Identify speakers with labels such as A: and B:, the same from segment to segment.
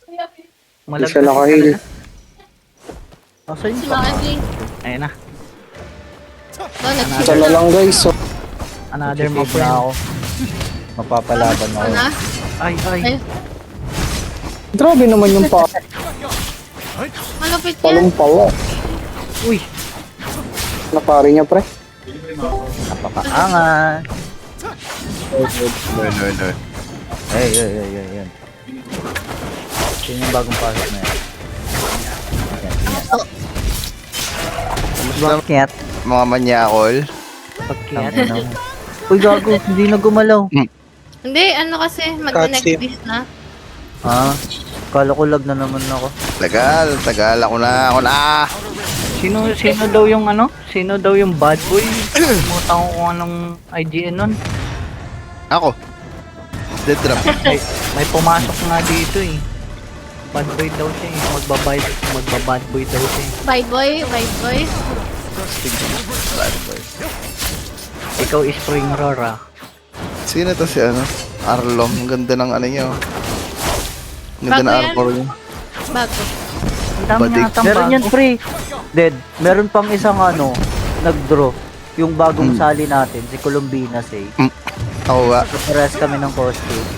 A: Hindi
B: Malagpas
A: siya nakahil.
B: Asan
C: Si
B: pa?
C: Maki.
B: Ayun na.
A: Isa na lang guys. So,
B: Another
D: Sige,
B: my
D: na
B: friend.
D: ako. Mapapalaban ako.
C: Ano?
B: Ay, ay.
C: Ay,
A: grabe naman yung
C: malapit yan.
A: palong pala.
B: Uy.
A: Napari niya pre.
B: Napakaangan.
D: No. Ay. Sino yung bagong pasok na yan?
B: Bakit?
D: Mga manyakol.
B: Bakit? Uy, gago. Hindi na gumalaw.
C: Hindi, ano kasi, mag-next
A: Cutscene.
C: list na.
B: Ah. Kala ko lag na naman ako.
D: Tagal. Ako na.
B: Sino daw yung ano? Sino daw yung bad boy? Muta ko kung anong IGN nun.
D: Ako. Dead drop.
B: May pumasok nga dito eh. Bad boy daw siya eh. Magbabad boy daw siya eh.
C: Bye boy.
D: Bad boy.
B: Ikaw is Spring Rora.
D: Sino to si ano? Arlom. Ang ganda ng ano niya. oh. Ang ganda
C: Bago
D: ng
C: yan.
D: armor niya.
C: Bago.
B: Ang dami
D: Badik.
B: nga
E: Meron yan pre. Dead. Meron pang isang ano, nag-draw. Yung bagong sali natin, si Colombinas eh.
D: Ako ba?
E: Pares kami ng costume.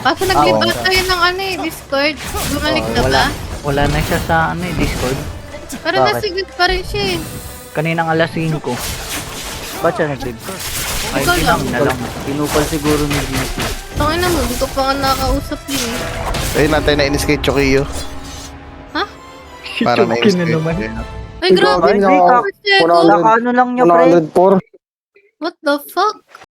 C: Kaso naglipat tayo ng ano eh, Discord. Bumalik na ba?
B: Wala na siya sa ano eh, Discord.
C: Pero
E: Bakit?
C: nasa good pa rin siya eh.
B: Kaninang alas 5.
E: Ba't siya nag-leave?
B: Ay,
C: Ikaw lang.
B: na lang.
E: Pinupal siguro ni GC.
C: Tangin na mo, di ko pa nga nakakausap yun eh.
D: Ayun natin na inis kay Chokio.
C: Ha?
D: Para na inis
B: na
D: kay
B: naman.
D: Chokio.
C: Ay, grabe.
A: Grabe na.
C: Diego.
E: Naka ano lang niya pre.
A: 104.
C: What the fuck?